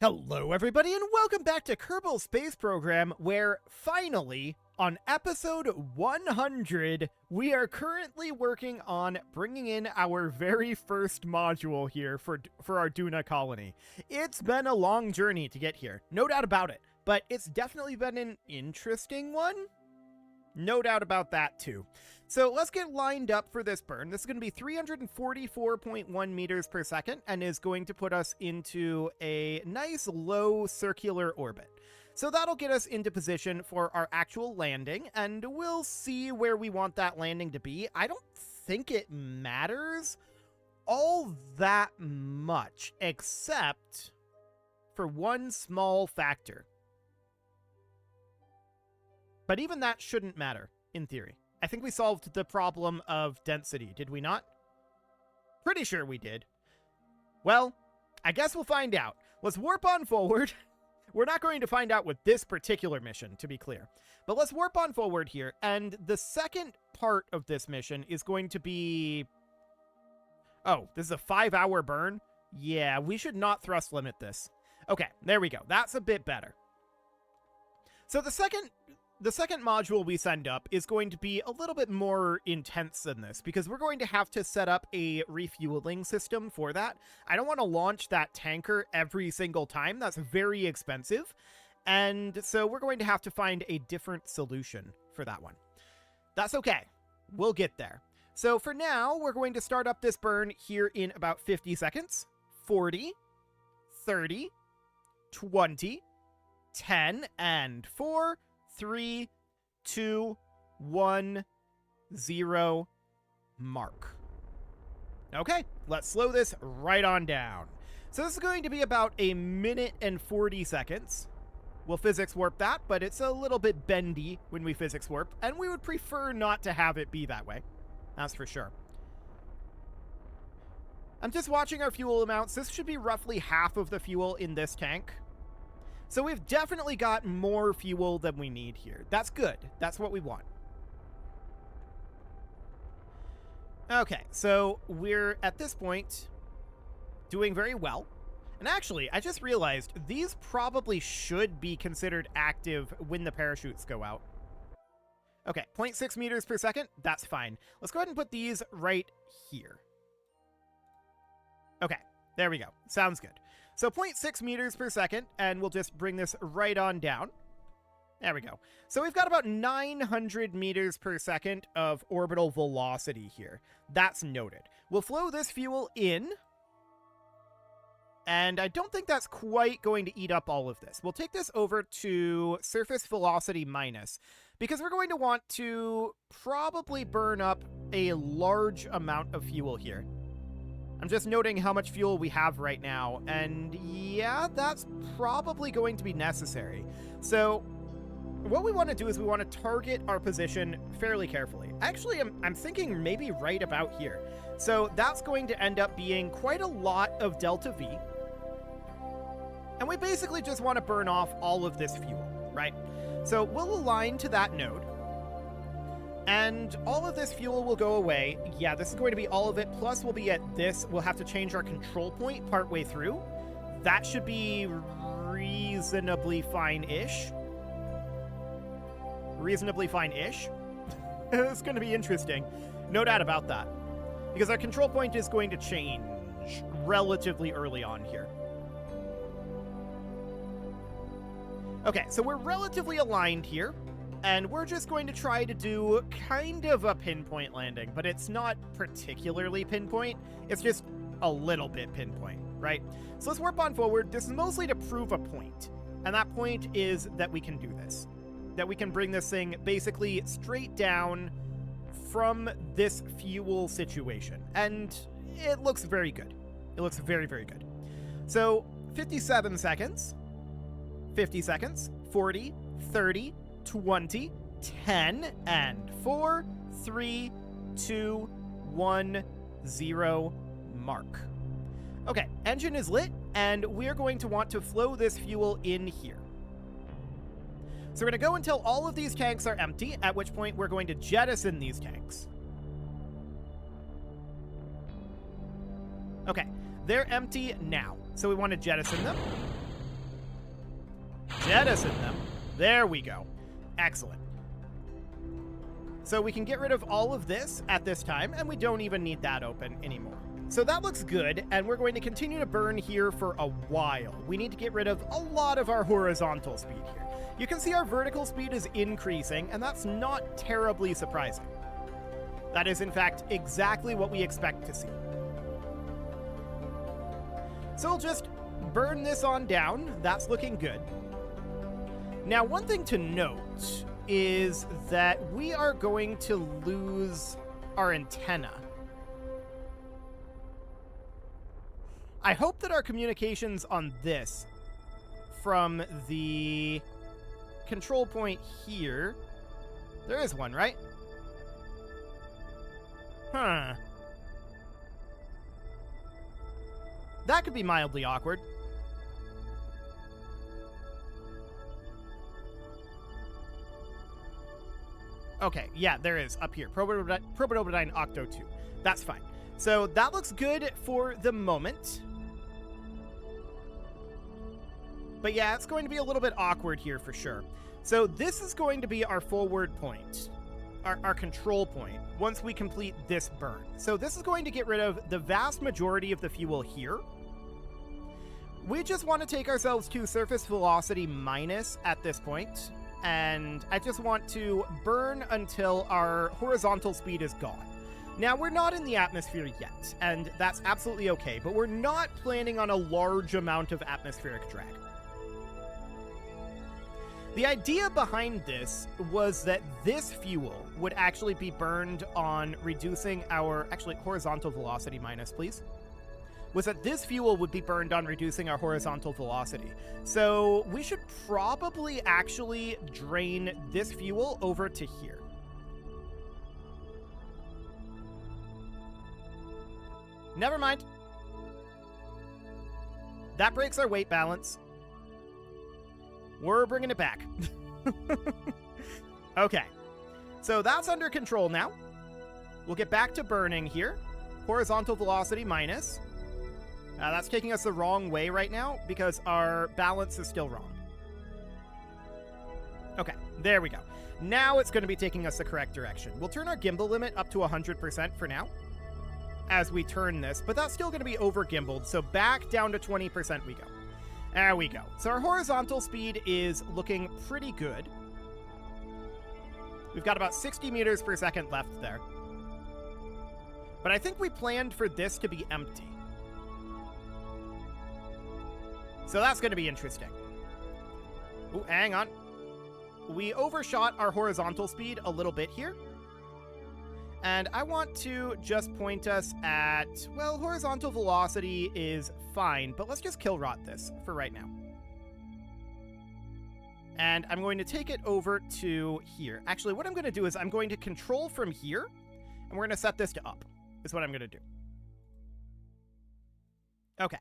Hello everybody and welcome back to Kerbal Space Program, where finally, on episode 100, we are currently working on bringing in our very first module here for our Duna colony. It's been a long journey to get here, no doubt about it, but it's definitely been an interesting one. No doubt about that too. So let's get lined up for this burn. This is going to be 344.1 meters per second and is going to put us into a nice low circular orbit. So that'll get us into position for our actual landing, and we'll see where we want that landing to be. I don't think it matters all that much, except for one small factor. But even that shouldn't matter, in theory. I think we solved the problem of density, did we not? Pretty sure we did. Well, I guess we'll find out. Let's warp on forward. We're not going to find out with this particular mission, to be clear. But let's warp on forward here, and the second part of this mission is going to be... Oh, this is a 5-hour burn? Yeah, we should not thrust limit this. Okay, there we go. That's a bit better. So the second module we send up is going to be a little bit more intense than this, because we're going to have to set up a refueling system for that. I don't want to launch that tanker every single time. That's very expensive. And so we're going to have to find a different solution for that one. That's okay. We'll get there. So for now, we're going to start up this burn here in about 50 seconds. 40, 30, 20, 10, and 4, 3, 2, 1, 0, mark. Okay, let's slow this right on down. So this is going to be about 1 minute and 40 seconds. We'll physics warp that, but it's a little bit bendy when we physics warp, and we would prefer not to have it be that way. That's for sure. I'm just watching our fuel amounts. This should be roughly half of the fuel in this tank. So we've definitely got more fuel than we need here. That's good. That's what we want. Okay, so we're, at this point, doing very well. And actually, I just realized these probably should be considered active when the parachutes go out. Okay, 0.6 meters per second. That's fine. Let's go ahead and put these right here. Okay, there we go. Sounds good. So 0.6 meters per second, and we'll just bring this right on down. There we go. So we've got about 900 meters per second of orbital velocity here. That's noted. We'll flow this fuel in, and I don't think that's quite going to eat up all of this. We'll take this over to surface velocity minus, because we're going to want to probably burn up a large amount of fuel here. I'm just noting how much fuel we have right now, and yeah, that's probably going to be necessary. So what we want to do is we want to target our position fairly carefully. Actually, I'm thinking maybe right about here. So that's going to end up being quite a lot of delta V. And we basically just want to burn off all of this fuel, right? So we'll align to that node. And all of this fuel will go away. Yeah, this is going to be all of it. Plus, we'll be at this. We'll have to change our control point partway through. That should be reasonably fine-ish. Reasonably fine-ish. It's going to be interesting. No doubt about that. Because our control point is going to change relatively early on here. Okay, so we're relatively aligned here. And we're just going to try to do kind of a pinpoint landing, but it's not particularly pinpoint. It's just a little bit pinpoint, right? So let's warp on forward. This is mostly to prove a point. And that point is that we can do this. That we can bring this thing basically straight down from this fuel situation. And it looks very good. It looks very, very good. So 57 seconds, 50 seconds, 40, 30, 20, 10, and 4, 3, 2, 1, 0, mark. Okay, engine is lit, and we're going to want to flow this fuel in here. So we're going to go until all of these tanks are empty, at which point we're going to jettison these tanks. Okay, they're empty now, so we want to jettison them. Jettison them. There we go. Excellent. So we can get rid of all of this at this time, and we don't even need that open anymore. So that looks good, and we're going to continue to burn here for a while. We need to get rid of a lot of our horizontal speed here. You can see our vertical speed is increasing, and that's not terribly surprising. That is, in fact, exactly what we expect to see. So we'll just burn this on down. That's looking good. Now, one thing to note is that we are going to lose our antenna. I hope that our communications on this from the control point here... There is one, right? Huh. That could be mildly awkward. Okay, yeah, there is, up here. Probodobodyne Octo 2. That's fine. So that looks good for the moment. But yeah, it's going to be a little bit awkward here for sure. So this is going to be our forward point, our control point, once we complete this burn. So this is going to get rid of the vast majority of the fuel here. We just want to take ourselves to surface velocity minus at this point, and I just want to burn until our horizontal speed is gone. Now, we're not in the atmosphere yet, and that's absolutely okay, but we're not planning on a large amount of atmospheric drag. The idea behind this was that this fuel would actually be burned on reducing our, actually, horizontal velocity minus, please. Was that this fuel would be burned on reducing our horizontal velocity. So we should probably actually drain this fuel over to here. Never mind. That breaks our weight balance. We're bringing it back. Okay. So that's under control now. We'll get back to burning here. Horizontal velocity minus. That's taking us the wrong way right now because our balance is still wrong. Okay, there we go. Now it's going to be taking us the correct direction. We'll turn our gimbal limit up to 100% for now as we turn this, but that's still going to be over gimbaled, so back down to 20% we go. There we go. So our horizontal speed is looking pretty good. We've got about 60 meters per second left there. But I think we planned for this to be empty. So that's going to be interesting. Ooh, hang on. We overshot our horizontal speed a little bit here. And I want to just point us at, well, horizontal velocity is fine, but let's just kill rot this for right now. And I'm going to take it over to here. Actually, what I'm going to do is I'm going to control from here, and we're going to set this to up, is what I'm going to do. Okay.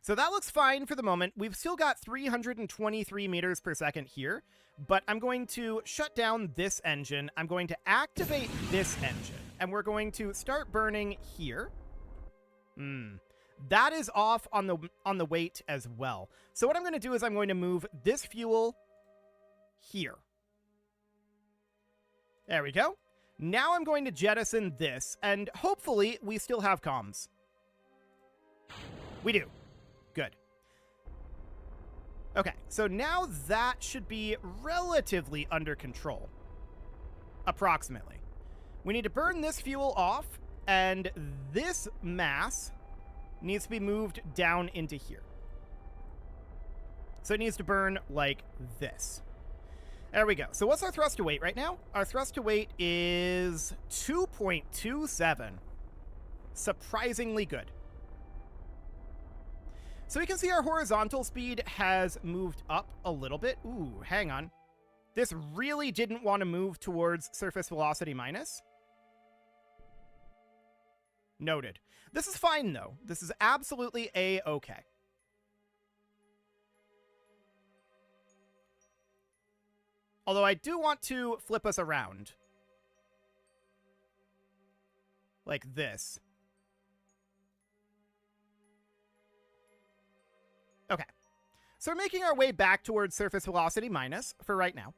So that looks fine for the moment. We've still got 323 meters per second here, but I'm going to shut down this engine. I'm going to activate this engine, and we're going to start burning here. That is off on the weight as well. So what I'm going to do is I'm going to move this fuel here. There we go. Now I'm going to jettison this, and hopefully we still have comms. We do. Good. Okay, so now that should be relatively under control. Approximately. We need to burn this fuel off, and this mass needs to be moved down into here. So it needs to burn like this. There we go. So what's our thrust to weight right now? Our thrust to weight is 2.27. Surprisingly good. So we can see our horizontal speed has moved up a little bit. Ooh, hang on. This really didn't want to move towards surface velocity minus. Noted. This is fine, though. This is absolutely A-okay. Although I do want to flip us around. Like this. Okay. So we're making our way back towards surface velocity minus for right now.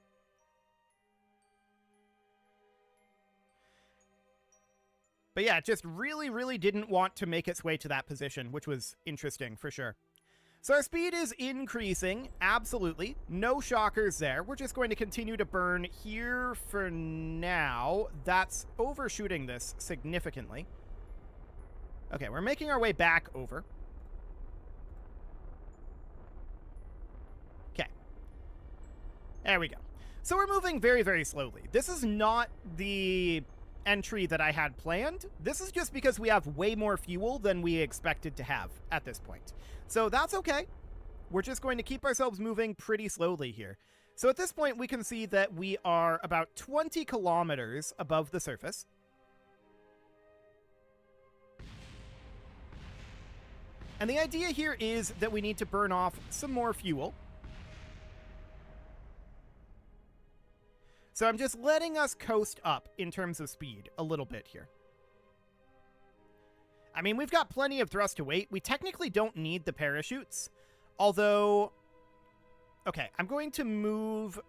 But yeah, it just really, really didn't want to make its way to that position, which was interesting for sure. So our speed is increasing, absolutely. No shockers there. We're just going to continue to burn here for now. That's overshooting this significantly. Okay, we're making our way back over. Okay. There we go. So we're moving very, very slowly. This is not the entry that I had planned. This is just because we have way more fuel than we expected to have at this point. So that's okay. We're just going to keep ourselves moving pretty slowly here. So at this point, we can see that we are about 20 kilometers above the surface. And the idea here is that we need to burn off some more fuel. So I'm just letting us coast up in terms of speed a little bit here. I mean, we've got plenty of thrust to weight. We technically don't need the parachutes. Although, okay, I'm going to move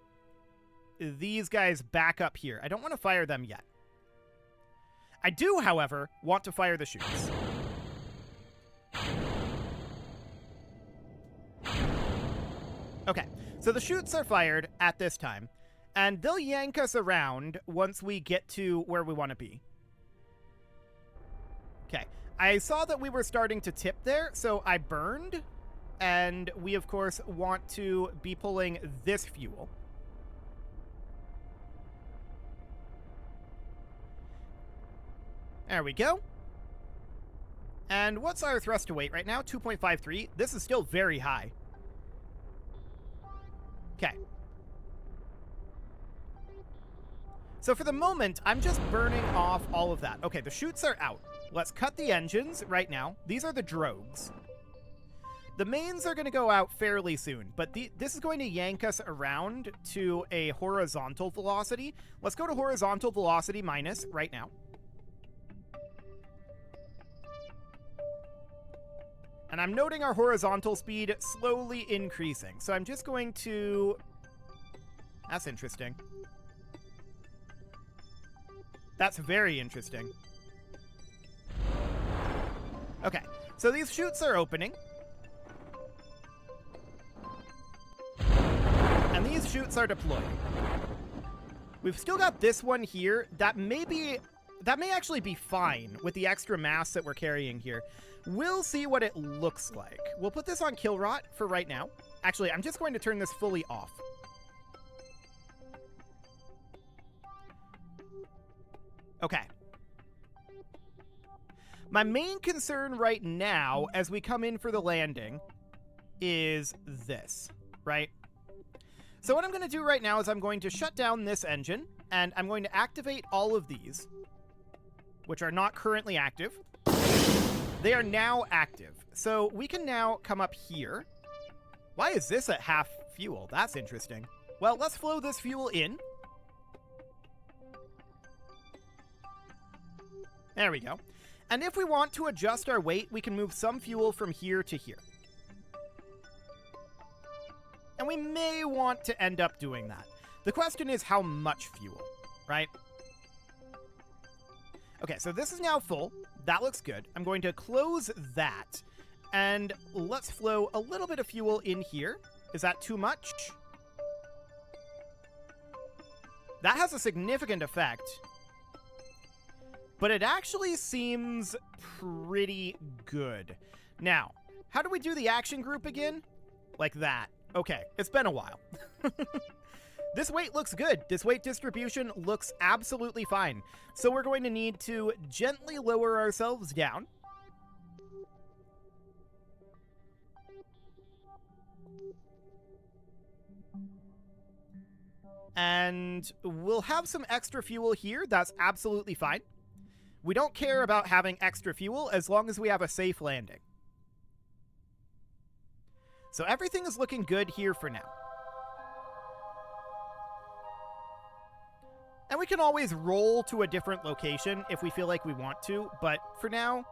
these guys back up here. I don't want to fire them yet. I do, however, want to fire the chutes. Okay, so the chutes are fired at this time, and they'll yank us around once we get to where we want to be. Okay, I saw that we were starting to tip there, so I burned, and we, of course, want to be pulling this fuel. There we go. And what's our thrust to weight right now? 2.53. This is still very high. Okay. So for the moment, I'm just burning off all of that. Okay, the chutes are out. Let's cut the engines right now. These are the drogues. The mains are going to go out fairly soon, but this is going to yank us around to a horizontal velocity. Let's go to horizontal velocity minus right now. And I'm noting our horizontal speed slowly increasing. So I'm just going to... That's interesting. That's very interesting. Okay, so these chutes are opening. And these chutes are deploying. We've still got this one here. That may actually be fine with the extra mass that we're carrying here. We'll see what it looks like. We'll put this on kill rot for right now. Actually, I'm just going to turn this fully off. Okay. My main concern right now, as we come in for the landing, is this, right? So what I'm going to do right now is I'm going to shut down this engine, and I'm going to activate all of these, which are not currently active. They are now active. So we can now come up here. Why is this at half fuel? That's interesting. Well, let's flow this fuel in. There we go. And if we want to adjust our weight, we can move some fuel from here to here. And we may want to end up doing that. The question is how much fuel, right? Okay, so this is now full. That looks good. I'm going to close that. And let's flow a little bit of fuel in here. Is that too much? That has a significant effect. But it actually seems pretty good. Now, how do we do the action group again? Like that. Okay, it's been a while. This weight looks good. This weight distribution looks absolutely fine. So we're going to need to gently lower ourselves down. And we'll have some extra fuel here. That's absolutely fine. We don't care about having extra fuel as long as we have a safe landing. So everything is looking good here for now. And we can always roll to a different location if we feel like we want to, but for now,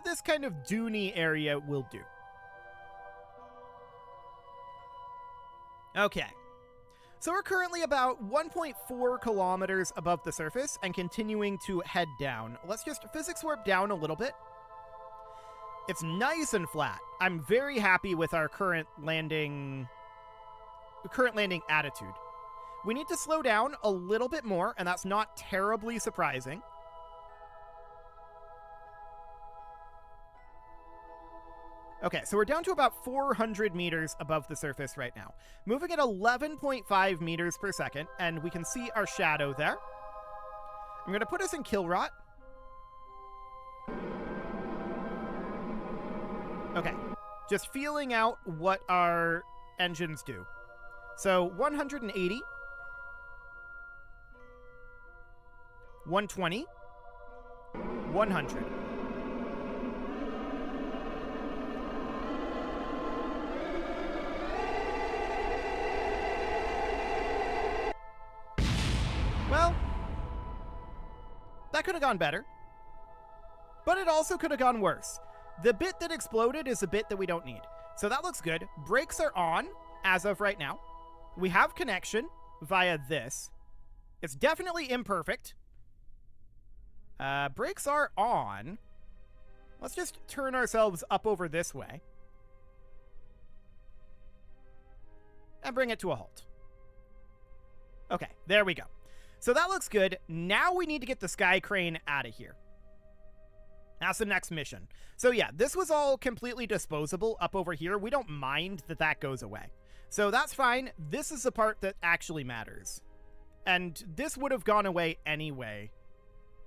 this kind of Dune-y area will do. Okay. So we're currently about 1.4 kilometers above the surface and continuing to head down. Let's just physics warp down a little bit. It's nice and flat. I'm very happy with our current landing attitude. We need to slow down a little bit more, and that's not terribly surprising. Okay, so we're down to about 400 meters above the surface right now. Moving at 11.5 meters per second, and we can see our shadow there. I'm going to put us in kill rot. Okay, just feeling out what our engines do. So 180, 120, 100. Well, that could have gone better, but it also could have gone worse. The bit that exploded is the bit that we don't need. So that looks good. Brakes are on as of right now. We have connection via this. It's definitely imperfect. Brakes are on. Let's just turn ourselves up over this way. And bring it to a halt. Okay, there we go. So that looks good. Now we need to get the sky crane out of here. That's the next mission. So yeah, this was all completely disposable up over here. We don't mind that that goes away. So that's fine. This is the part that actually matters. And this would have gone away anyway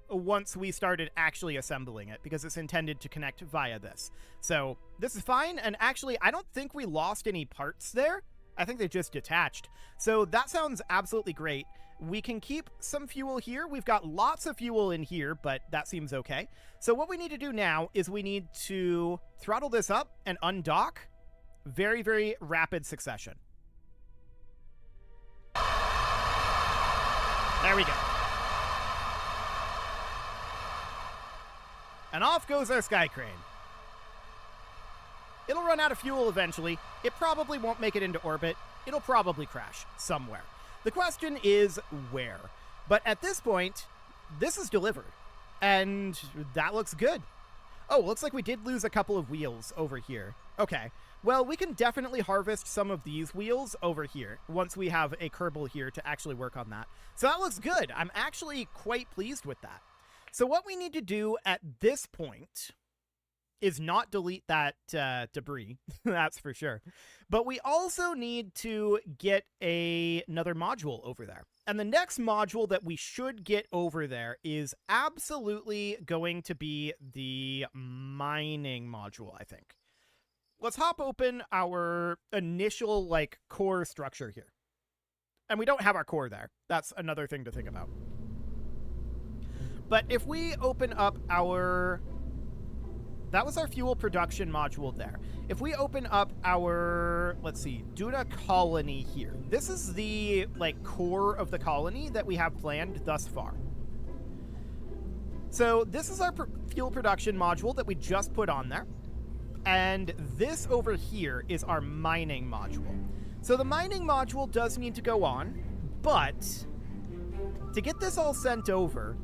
once we started actually assembling it, because it's intended to connect via this. So this is fine, and actually I don't think we lost any parts there. I think they just detached. So that sounds absolutely great. We can keep some fuel here. We've got lots of fuel in here, but that seems okay. So what we need to do now is we need to throttle this up and undock. Very, very rapid succession. There we go. And off goes our sky crane. It'll run out of fuel eventually. It probably won't make it into orbit. It'll probably crash somewhere. The question is where. But at this point, this is delivered. And that looks good. Oh, looks like we did lose a couple of wheels over here. Okay. Well, we can definitely harvest some of these wheels over here once we have a Kerbal here to actually work on that. So that looks good. I'm actually quite pleased with that. So what we need to do at this point is not delete that debris, that's for sure. But we also need to get another module over there. And the next module that we should get over there is absolutely going to be the mining module, I think. Let's hop open our initial, like, core structure here. And we don't have our core there. That's another thing to think about. But if we open up our... That was our fuel production module there. If we open up our, let's see, Duna colony here. This is the, like, core of the colony that we have planned thus far. So this is our fuel production module that we just put on there. And this over here is our mining module. So the mining module does need to go on, but to get this all sent over,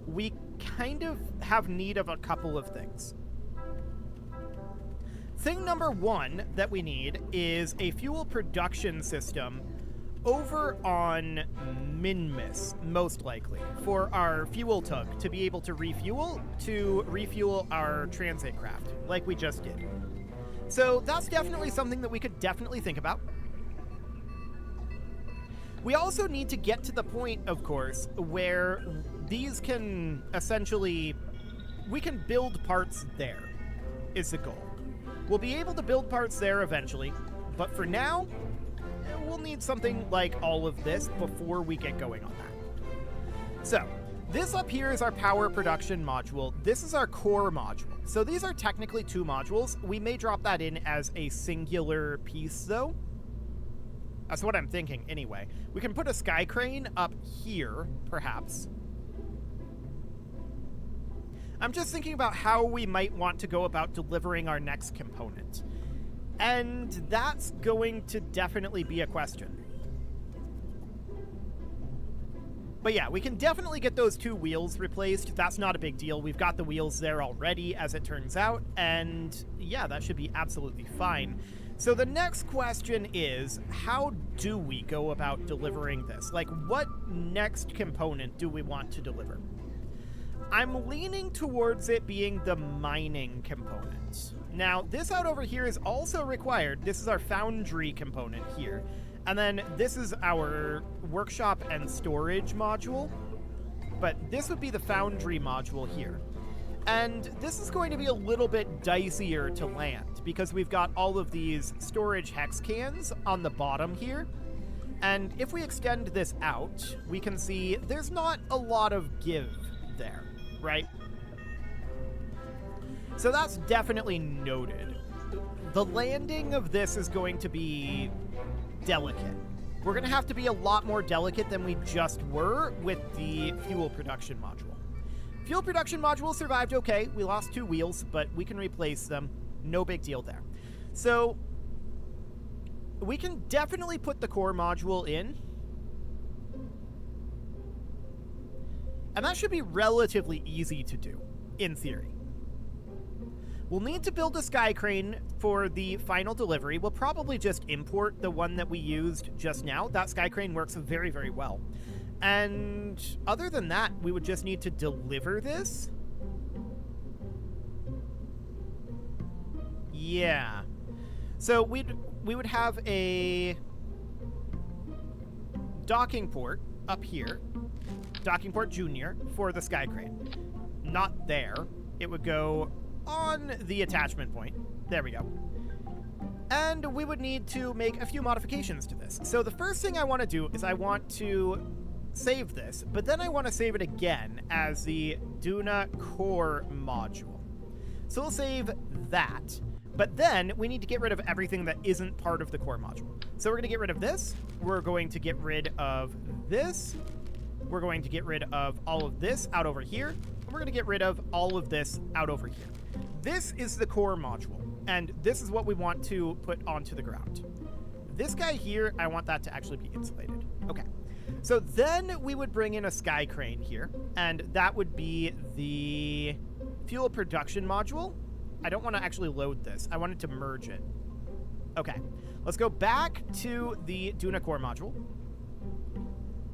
we kind of have need of a couple of things. Thing number one that we need is a fuel production system over on Minmus, most likely, for our fuel tug to be able to refuel our transit craft, like we just did. So that's definitely something that we could definitely think about. We also need to get to the point, of course, where these can essentially... We can build parts there, is the goal. We'll be able to build parts there eventually, but for now, we'll need something like all of this before we get going on that. So, this up here is our power production module. This is our core module. So these are technically two modules. We may drop that in as a singular piece, though. That's what I'm thinking, anyway. We can put a sky crane up here, perhaps. I'm just thinking about how we might want to go about delivering our next component. And that's going to definitely be a question. But yeah, we can definitely get those 2 wheels replaced. That's not a big deal. We've got the wheels there already, as it turns out. And yeah, that should be absolutely fine. So the next question is, how do we go about delivering this? Like, what next component do we want to deliver? I'm leaning towards it being the mining component. Now, this out over here is also required. This is our foundry component here. And then this is our workshop and storage module. But this would be the foundry module here. And this is going to be a little bit dicier to land because we've got all of these storage hex cans on the bottom here. And if we extend this out, we can see there's not a lot of give there, right? So that's definitely noted. The landing of this is going to be delicate. We're going to have to be a lot more delicate than we just were with the fuel production module. Fuel production module survived okay. We lost 2 wheels, but we can replace them. No big deal there. So we can definitely put the core module in. And that should be relatively easy to do, in theory. We'll need to build a sky crane for the final delivery. We'll probably just import the one that we used just now. That sky crane works very, very well. And other than that, we would just need to deliver this. Yeah. So we would have a docking port up here. Docking port junior for the sky crane. Not there. It would go on the attachment point. There we go. And we would need to make a few modifications to this. So the first thing I want to do is I want to save this, but then I want to save it again as the Duna core module. So we'll save that, but then we need to get rid of everything that isn't part of the core module. So we're going to get rid of this. We're going to get rid of this. We're going to get rid of all of this out over here. And we're going to get rid of all of this out over here. This is the core module, and this is what we want to put onto the ground. This guy here, I want that to actually be insulated. Okay. So then we would bring in a sky crane here, and that would be the fuel production module. I don't want to actually load this. I wanted to merge it. Okay. Let's go back to the Duna core module.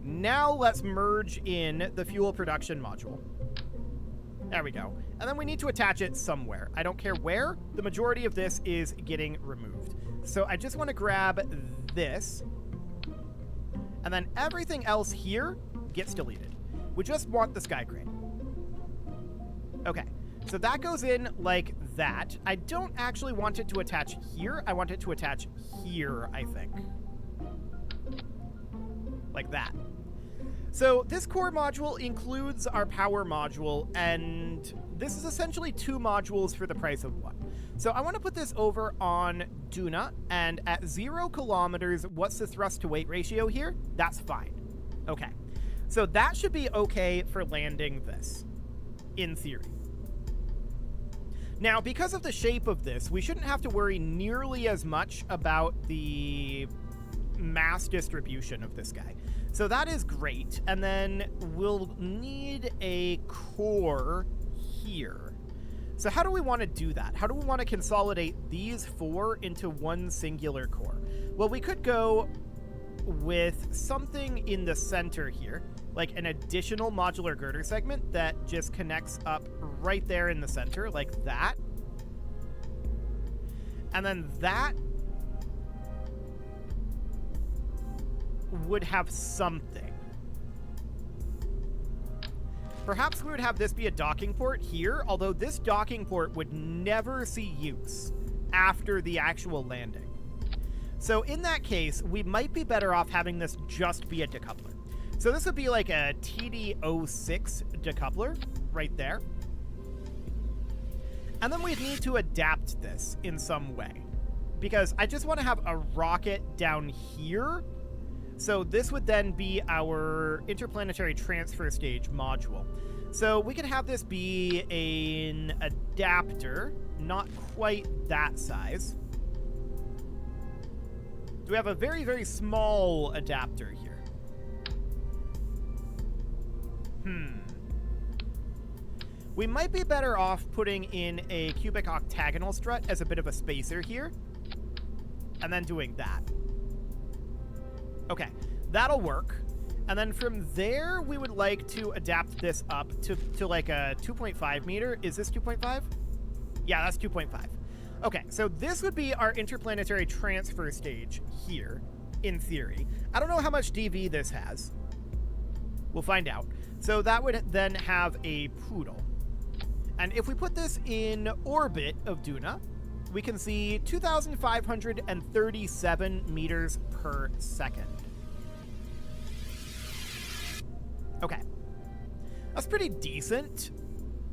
Now let's merge in the fuel production module. There we go. And then we need to attach it somewhere. I don't care where. The majority of this is getting removed. So I just want to grab this. And then everything else here gets deleted. We just want the sky crane. Okay. So that goes in like that. I don't actually want it to attach here. I want it to attach here, I think. Like that. So this core module includes our power module, and this is essentially 2 modules for the price of 1. So I want to put this over on Duna, and at 0 kilometers, what's the thrust to weight ratio here? That's fine. Okay. So that should be okay for landing this, in theory. Now, because of the shape of this, we shouldn't have to worry nearly as much about the mass distribution of this guy. So that is great. And then we'll need a core here. So how do we want to do that? How do we want to consolidate these 4 into one singular core? Well, we could go with something in the center here, like an additional modular girder segment that just connects up right there in the center, like that. And then that would have something. Perhaps we would have this be a docking port here, although this docking port would never see use after the actual landing. So in that case, we might be better off having this just be a decoupler. So this would be like a TD06 decoupler right there. And then we'd need to adapt this in some way, because I just want to have a rocket down here. So this would then be our interplanetary transfer stage module. So we could have this be an adapter, not quite that size. we have a very, very small adapter here? We might be better off putting in a cubic octagonal strut as a bit of a spacer here. And then doing that. Okay, that'll work. And then from there, we would like to adapt this up to like a 2.5 meter. Is this 2.5? Yeah, that's 2.5. Okay, so this would be our interplanetary transfer stage here, in theory. I don't know how much DV this has. We'll find out. So that would then have a poodle. And if we put this in orbit of Duna, we can see 2,537 meters per second. Okay. That's pretty decent.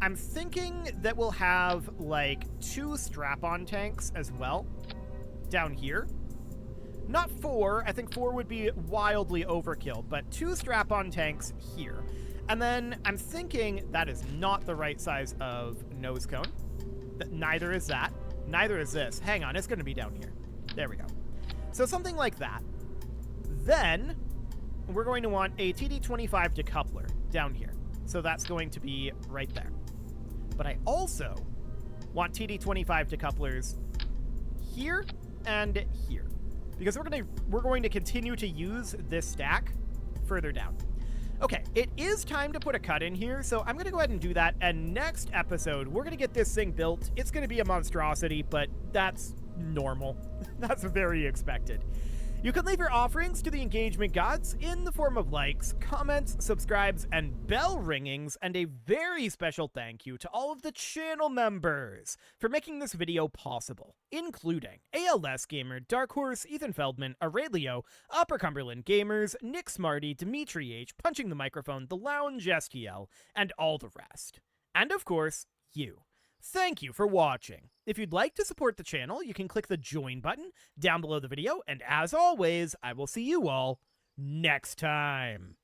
I'm thinking that we'll have, like, 2 strap-on tanks as well down here. Not 4. I think 4 would be wildly overkill, but 2 strap-on tanks here. And then I'm thinking that is not the right size of nose cone. Neither is that. Neither is this. Hang on, it's going to be down here. There we go. So something like that. Then we're going to want a TD25 decoupler down here. So that's going to be right there. But I also want TD25 decouplers here and here. Because we're going to continue to use this stack further down. Okay, it is time to put a cut in here, so I'm going to go ahead and do that, and next episode, we're going to get this thing built. It's going to be a monstrosity, but that's normal. That's very expected. You can leave your offerings to the engagement gods in the form of likes, comments, subscribes, and bell ringings, and a very special thank you to all of the channel members for making this video possible, including ALS Gamer, Dark Horse, Ethan Feldman, Aurelio, Upper Cumberland Gamers, Nick Smarty, Dimitri H, Punching the Microphone, The Lounge STL, and all the rest. And of course, you. Thank you for watching. If you'd like to support the channel, you can click the join button down below the video, and as always, I will see you all next time.